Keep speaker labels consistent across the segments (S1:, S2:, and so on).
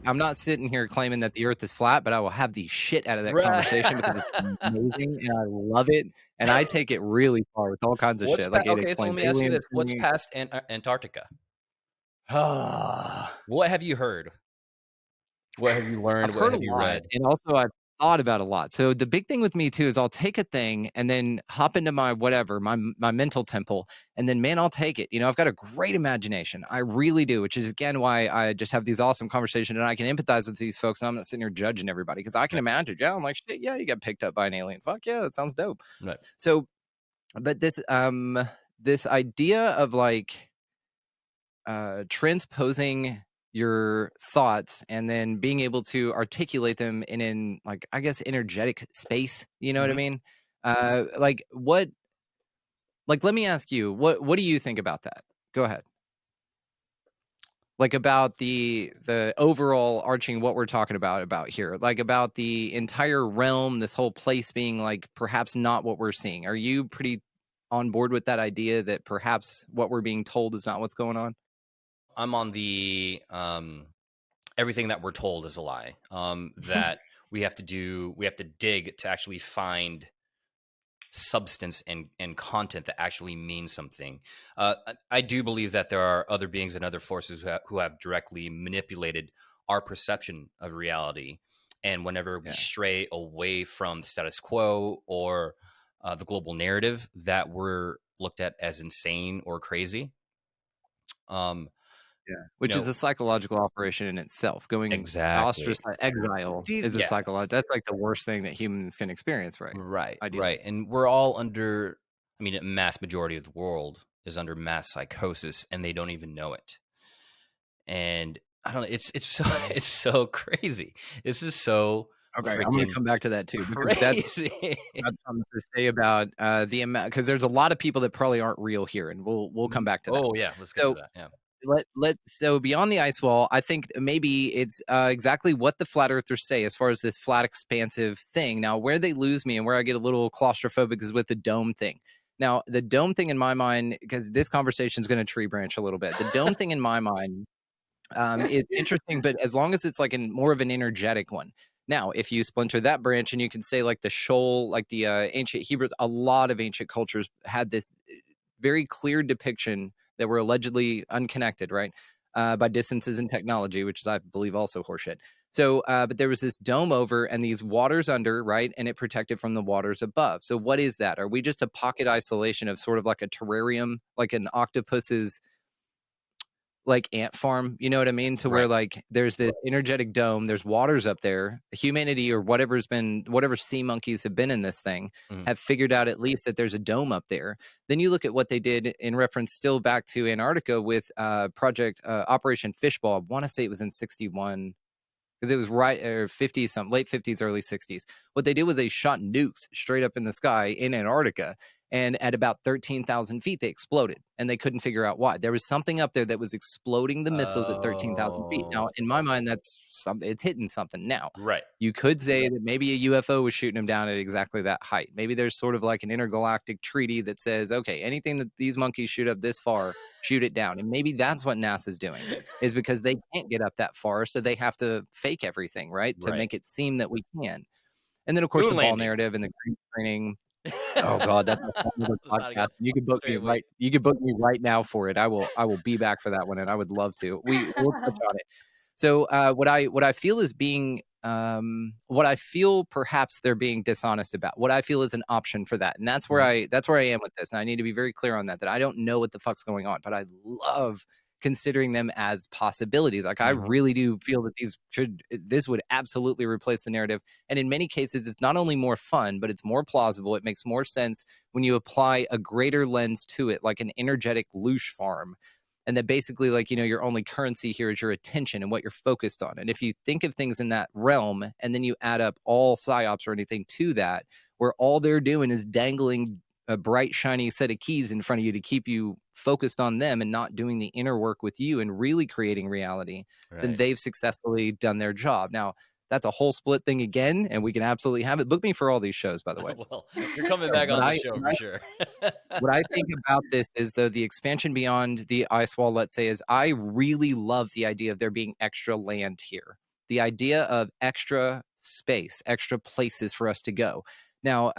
S1: I'm not sitting here claiming that the earth is flat, but I will have the shit out of that conversation because it's
S2: Right.
S1: amazing and I love it, and I take it really far with all kinds of shit. Like, it
S2: Okay, so let
S1: explains
S2: me ask you
S1: aliens
S2: this.
S1: to
S2: What's
S1: me.
S2: past Antarctica? What have you heard? What have you
S1: I've
S2: learned? What
S1: heard a
S2: have you
S1: lot,
S2: read?
S1: and also I've thought about a lot. So the big thing with me too is I'll take a thing and then hop into my whatever, my mental temple, and then man, I'll take it. You know, I've got a great imagination. I really do, which is again why I just have these awesome conversations and I can empathize with these folks. And I'm not sitting here judging everybody because I can
S2: Right,
S1: imagine. Yeah, I'm like, shit, yeah, you got picked up by an alien. Fuck yeah, that sounds dope.
S2: right.
S1: So, but this idea of like transposing your thoughts and then being able to articulate them in an like I guess energetic space, you know what I
S2: Mhm.
S1: mean? Like let me ask you, what do you think about that? Go ahead. Like about the overall arching what we're talking about here, like about the entire realm, this whole place being like perhaps not what we're seeing. Are you pretty on board with that idea that perhaps what we're being told is not what's going on?
S2: I'm on the everything that we're told is a lie. That we have to dig to actually find substance and content that actually means something. I do believe that there are other beings and other forces who have directly manipulated our perception of reality. And whenever we
S1: Yeah.
S2: stray away from the status quo or the global narrative, that we're looked at as insane or crazy. Um,
S1: Yeah.
S2: you
S1: Which is
S2: know,
S1: a psychological operation in itself. Going
S2: exactly.
S1: ostracized exile is a
S2: Yeah,
S1: that's like the worst thing that humans can experience, right?
S2: right,
S1: Ideally.
S2: right. And we're all under, I mean, a mass majority of the world is under mass psychosis and they don't even know it. And I don't know, it's so it's so crazy. This is so
S1: Okay, I'm gonna
S2: freaking
S1: come back to that too because that's
S2: crazy.
S1: got something to say about the amount because there's a lot of people that probably aren't real here, and we'll come back to that.
S2: Oh, yeah, let's get to
S1: So
S2: that, yeah.
S1: so beyond the ice wall, I think maybe it's exactly what the flat earthers say as far as this flat expansive thing. Now, where they lose me and where I get a little claustrophobic is with the dome thing. Now, the dome thing in my mind, because this conversation is going to tree branch a little bit. The dome thing in my mind is interesting, but as long as it's like in more of an energetic one. Now, if you splinter that branch and you can say like the shoal, like the ancient Hebrew, a lot of ancient cultures had this very clear depiction that were allegedly unconnected, right? By distances and technology, which is, I believe, also horseshit. So, but there was this dome over and these waters under, right? And it protected from the waters above. So, what is that? Are we just a pocket isolation of sort of like a terrarium, like an octopus's like ant farm, you know what I mean? To where
S2: Right.
S1: like there's this energetic dome, there's waters up there. Humanity or whatever sea monkeys have been in this thing
S2: Mhm.
S1: have figured out at least that there's a dome up there. Then you look at what they did in reference still back to Antarctica with project Operation Fishbowl. I want to say it was in 61 because it was right or 50 something, late 50s, early 60s. What they did was they shot nukes straight up in the sky in Antarctica. And at about 13,000 feet, they exploded and they couldn't figure out why. There was something up there that was exploding the missiles at 13,000 feet. Now,
S2: Oh,
S1: in my mind, it's hitting something. Now,
S2: right,
S1: you could say that maybe a UFO was shooting them down at exactly that height. Maybe there's sort of like an intergalactic treaty that says, okay, anything that these monkeys shoot up this far, shoot it down. And maybe that's what NASA's doing is because they can't get up that far, so they have to fake everything, right, to
S2: right.
S1: make it seem that we can. And then, of course,
S2: Moon
S1: the ball
S2: landing.
S1: narrative and the green screening. Oh god, that's a whole other
S2: Let's not
S1: podcast.
S2: go straight away.
S1: You could book me right now for it. I will be back for that one, and I would love to. We'll touch on it. So, what I feel is being, what I feel perhaps they're being dishonest about, what I feel is an option for that, and
S2: Mhm.
S1: that's where I am with this, and I need to be very clear on that, that I don't know what the fuck's going on, but I love considering them as possibilities. Like, I
S2: Mhm.
S1: really do feel that this would absolutely replace the narrative, and in many cases, it's not only more fun, but it's more plausible. It makes more sense when you apply a greater lens to it, like an energetic loosh farm, and that basically like your only currency here is your attention and what you're focused on. And if you think of things in that realm and then you add up all psyops or anything to that, where all they're doing is dangling a bright shiny set of keys in front of you to keep you focused on them and not doing the inner work with you and really creating reality, then
S2: Right.
S1: they've successfully done their job. Now, that's a whole split thing again, and we can absolutely have it. Book me for all these shows, by the way.
S2: Well, you're coming
S1: So
S2: back on the show for sure.
S1: what I think about this is, though, the expansion beyond the ice wall, let's say, is I really love the idea of there being extra land here. The idea of extra space, extra places for us to go. Now,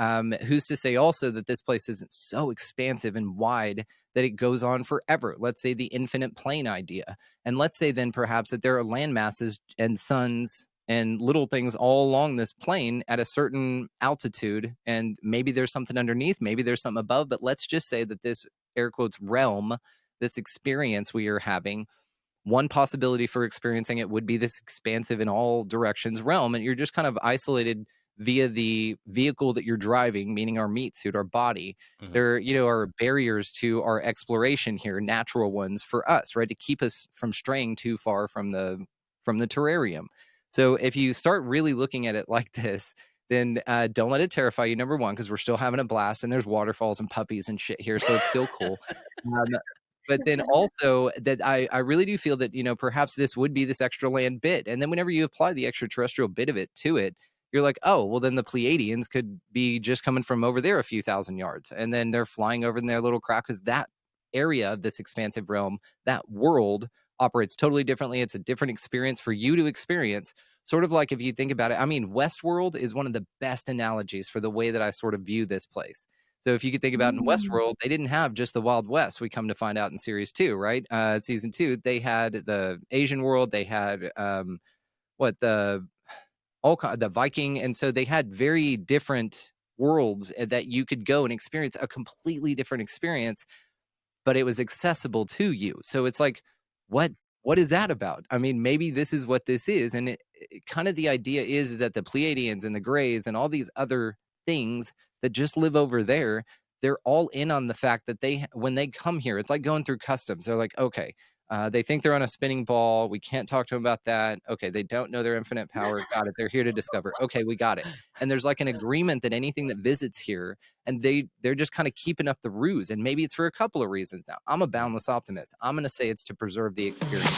S1: who's to say also that this place isn't so expansive and wide that it goes on forever? Let's say the infinite plane idea. And let's say then perhaps that there are land masses and suns and little things all along this plane at a certain altitude. And maybe there's something underneath, maybe there's something above. But let's just say that this air quotes realm, this experience we are having, one possibility for experiencing it would be this expansive in all directions realm. And you're just kind of isolated via the vehicle that you're driving, meaning our meat suit, our body.
S2: Mhm.
S1: There, are barriers to our exploration here, natural ones for us, right? To keep us from straying too far from the terrarium. So if you start really looking at it like this, then don't let it terrify you, number one, because we're still having a blast and there's waterfalls and puppies and shit here. So it's still cool. But then also that I really do feel that, perhaps this would be this extra land bit. And then whenever you apply the extraterrestrial bit of it to it, you're like, oh, well, then the Pleiadians could be just coming from over there a few thousand yards. And then they're flying over in their little craft, because that area of this expansive realm, that world operates totally differently. It's a different experience for you to experience. Sort of like if you think about it, I mean, Westworld is one of the best analogies for the way that I sort of view this place. So if you could think about in Westworld, they didn't have just the Wild West. We come to find out in series 2, right? Season 2, they had the Asian world. They had the Viking, and so they had very different worlds that you could go and experience a completely different experience, but it was accessible to you. So it's like, what is that about? I mean, maybe this is what this is, and it kind of the idea is that the Pleiadians and the Greys and all these other things that just live over there, they're all in on the fact that when they come here, it's like going through customs. They're like, okay, they think they're on a spinning ball. We can't talk to them about that. Okay, they don't know their infinite power. Got it. They're here to discover. Okay, we got it. And there's like an agreement that anything that visits here, and they're just kind of keeping up the ruse. And maybe it's for a couple of reasons. Now, I'm a boundless optimist. I'm going to say it's to preserve the experience.